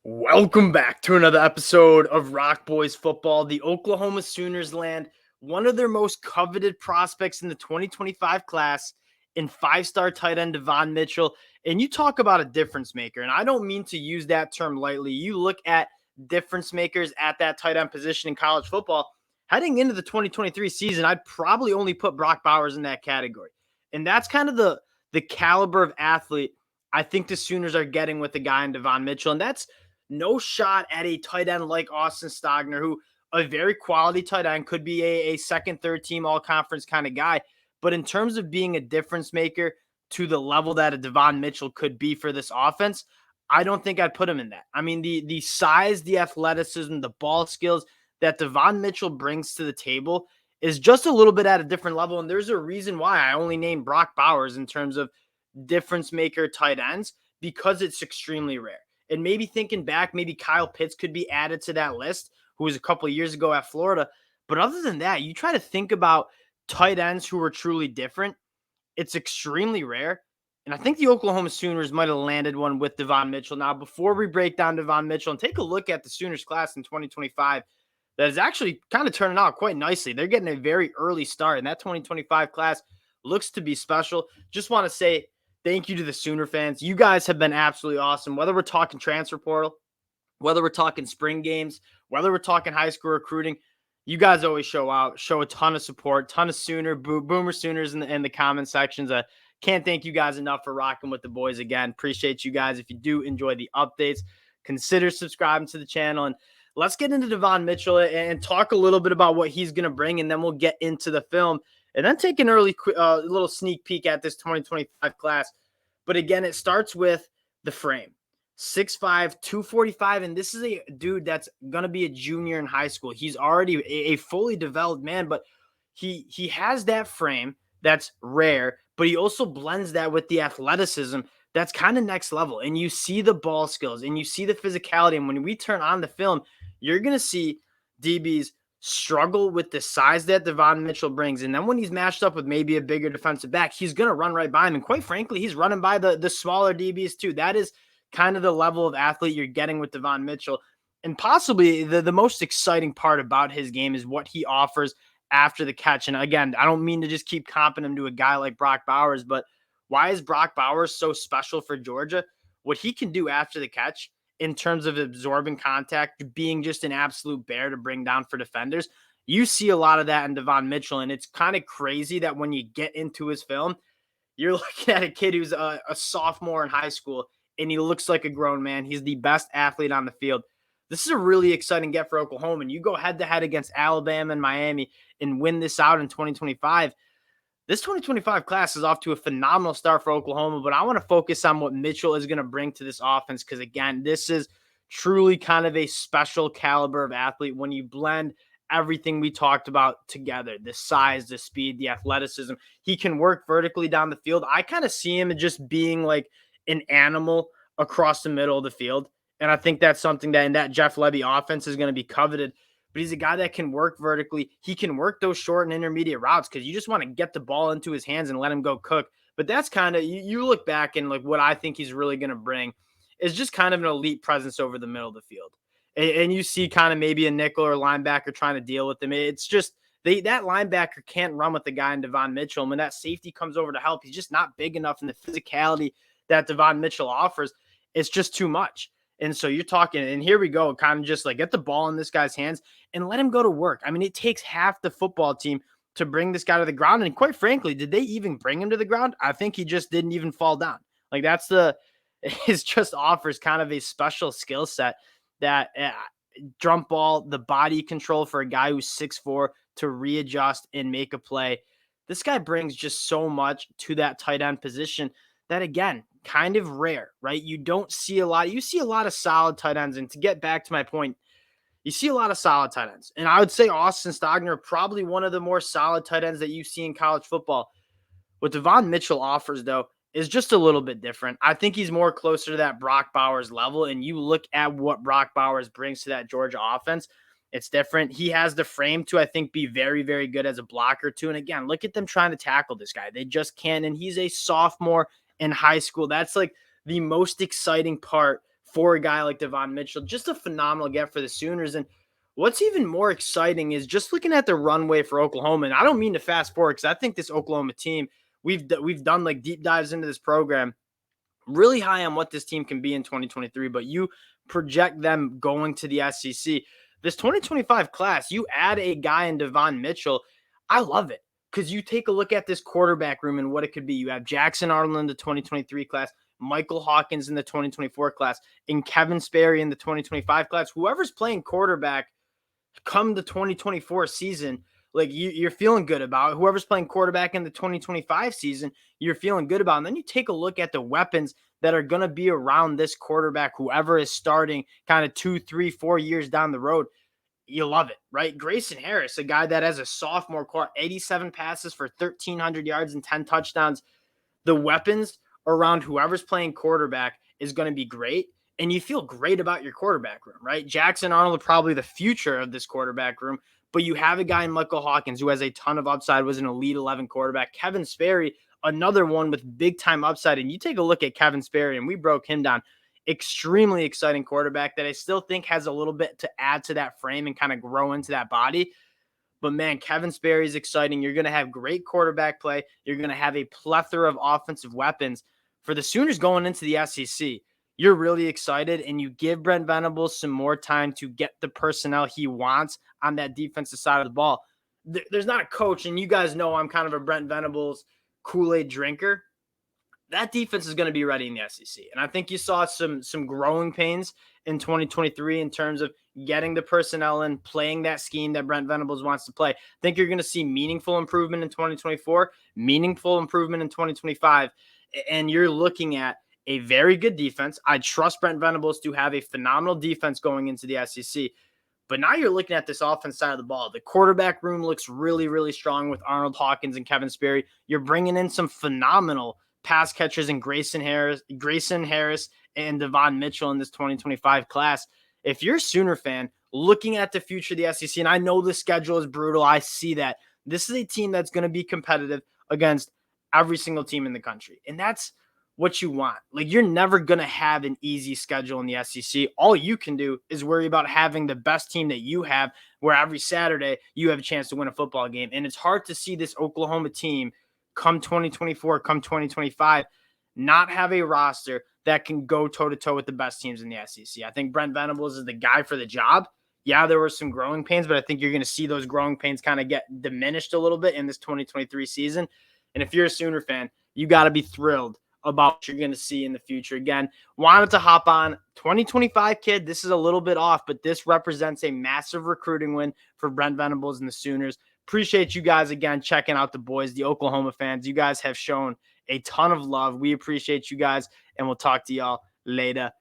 Welcome back to another episode of Rock Boys Football. The Oklahoma Sooners land one of their most coveted prospects in the 2025 class in five-star tight end Davon Mitchell. And you talk about a difference maker, and I don't mean to use that term lightly. You look at difference makers at that tight end position in college football. Heading into the 2023 season, I'd probably only put Brock Bowers in that category. And that's kind of the caliber of athlete I think the Sooners are getting with the guy in Davon Mitchell. And that's no shot at a tight end like Austin Stogner, who a very quality tight end, could be a second, third team all conference kind of guy. But in terms of being a difference maker to the level that a Davon Mitchell could be for this offense, I don't think I'd put him in that. I mean, the size, the athleticism, the ball skills that Davon Mitchell brings to the table is just a little bit at a different level. And there's a reason why I only named Brock Bowers in terms of difference maker tight ends, because it's extremely rare. And maybe thinking back, maybe Kyle Pitts could be added to that list, who was a couple of years ago at Florida. But other than that, you try to think about tight ends who are truly different. It's extremely rare. And I think the Oklahoma Sooners might have landed one with Davon Mitchell. Now, before we break down Davon Mitchell and take a look at the Sooners class in 2025, that is actually kind of turning out quite nicely. They're getting a very early start, and that 2025 class looks to be special. Just want to say thank you to the Sooner fans. You guys have been absolutely awesome. Whether we're talking transfer portal, whether we're talking spring games, whether we're talking high school recruiting, you guys always show out, show a ton of support, ton of Boomer Sooners in the comment sections. Can't thank you guys enough for rocking with the boys again. Appreciate you guys. If you do enjoy the updates, consider subscribing to the channel. And let's get into Davon Mitchell and talk a little bit about what he's going to bring, and then we'll get into the film and then take an early little sneak peek at this 2025 class. But again, it starts with the frame. 6'5", 245, and this is a dude that's going to be a junior in high school. He's already a fully developed man, but he has that frame that's rare, but he also blends that with the athleticism that's kind of next level. And you see the ball skills and you see the physicality. And when we turn on the film, you're going to see DBs struggle with the size that Davon Mitchell brings. And then when he's matched up with maybe a bigger defensive back, he's going to run right by him. And quite frankly, he's running by the smaller DBs too. That is kind of the level of athlete you're getting with Davon Mitchell. And possibly the most exciting part about his game is what he offers after the catch. And again, I don't mean to just keep comping him to a guy like Brock Bowers, but why is Brock Bowers so special for Georgia? What he can do after the catch in terms of absorbing contact, being just an absolute bear to bring down for defenders. You see a lot of that in Davon Mitchell, and it's kind of crazy that when you get into his film, you're looking at a kid who's a sophomore in high school, and he looks like a grown man. He's the best athlete on the field. This is a really exciting get for Oklahoma, and you go head-to-head against Alabama and Miami and win this out in 2025. This 2025 class is off to a phenomenal start for Oklahoma, but I want to focus on what Mitchell is going to bring to this offense because, again, this is truly kind of a special caliber of athlete when you blend everything we talked about together, the size, the speed, the athleticism. He can work vertically down the field. I kind of see him just being like an animal across the middle of the field, and I think that's something that in that Jeff Lebby offense is going to be coveted. But he's a guy that can work vertically. He can work those short and intermediate routes because you just want to get the ball into his hands and let him go cook. But that's kind of, you look back and like what I think he's really going to bring is just kind of an elite presence over the middle of the field. And you see kind of maybe a nickel or linebacker trying to deal with him. It's just that linebacker can't run with the guy in Davon Mitchell. And when that safety comes over to help, he's just not big enough, and the physicality that Davon Mitchell offers, it's just too much. And so you're talking, and here we go, kind of just like get the ball in this guy's hands and let him go to work. I mean, it takes half the football team to bring this guy to the ground. And quite frankly, did they even bring him to the ground? I think he just didn't even fall down. Like it just offers kind of a special skill set that jump ball, the body control for a guy who's 6'4" to readjust and make a play. This guy brings just so much to that tight end position that, again, kind of rare, right? You don't see a lot. You see a lot of solid tight ends. And to get back to my point, you see a lot of solid tight ends. And I would say Austin Stogner, probably one of the more solid tight ends that you see in college football. What Davon Mitchell offers, though, is just a little bit different. I think he's more closer to that Brock Bowers level. And you look at what Brock Bowers brings to that Georgia offense, it's different. He has the frame to, I think, be very, very good as a blocker, too. And again, look at them trying to tackle this guy. They just can't. And he's a sophomore in high school. That's like the most exciting part for a guy like Davon Mitchell. Just a phenomenal get for the Sooners. And what's even more exciting is just looking at the runway for Oklahoma. And I don't mean to fast forward because I think this Oklahoma team, we've done like deep dives into this program, really high on what this team can be in 2023, but you project them going to the SEC. This 2025 class, you add a guy in Davon Mitchell. I love it because you take a look at this quarterback room and what it could be. You have Jackson Arnold in the 2023 class, Michael Hawkins in the 2024 class, and Kevin Sperry in the 2025 class. Whoever's playing quarterback come the 2024 season, like you're feeling good about it. Whoever's playing quarterback in the 2025 season, you're feeling good about. And then you take a look at the weapons that are going to be around this quarterback, whoever is starting kind of 2, 3, 4 years down the road. You love it, right? Grayson Harris, a guy that has a sophomore core, 87 passes for 1,300 yards and 10 touchdowns. The weapons around whoever's playing quarterback is going to be great. And you feel great about your quarterback room, right? Jackson Arnold, probably the future of this quarterback room, but you have a guy in Michael Hawkins who has a ton of upside, was an Elite 11 quarterback. Kevin Sperry, another one with big time upside. And you take a look at Kevin Sperry, and we broke him down. Extremely exciting quarterback that I still think has a little bit to add to that frame and kind of grow into that body. But man, Kevin Sperry is exciting. You're going to have great quarterback play. You're going to have a plethora of offensive weapons for the Sooners going into the SEC. You're really excited, and you give Brent Venables some more time to get the personnel he wants on that defensive side of the ball. There's not a coach, and you guys know I'm kind of a Brent Venables Kool-Aid drinker. That defense is going to be ready in the SEC. And I think you saw some growing pains in 2023 in terms of getting the personnel in, playing that scheme that Brent Venables wants to play. I think you're going to see meaningful improvement in 2024, meaningful improvement in 2025, and you're looking at a very good defense. I trust Brent Venables to have a phenomenal defense going into the SEC. But now you're looking at this offense side of the ball. The quarterback room looks really, really strong with Arnold Hawkins and Kevin Sperry. You're bringing in some phenomenal pass catchers in Grayson Harris and Davon Mitchell in this 2025 class. If you're a Sooner fan looking at the future of the SEC, and I know the schedule is brutal, I see that. This is a team that's going to be competitive against every single team in the country. And that's what you want. Like, you're never going to have an easy schedule in the SEC. All you can do is worry about having the best team that you have, where every Saturday you have a chance to win a football game. And it's hard to see this Oklahoma team come 2024, come 2025, not have a roster that can go toe-to-toe with the best teams in the SEC. I think Brent Venables is the guy for the job. Yeah, there were some growing pains, but I think you're going to see those growing pains kind of get diminished a little bit in this 2023 season. And if you're a Sooner fan, you got to be thrilled about what you're going to see in the future. Again, wanted to hop on 2025, kid. This is a little bit off, but this represents a massive recruiting win for Brent Venables and the Sooners. Appreciate you guys again checking out the boys, the Oklahoma fans. You guys have shown a ton of love. We appreciate you guys, and we'll talk to y'all later.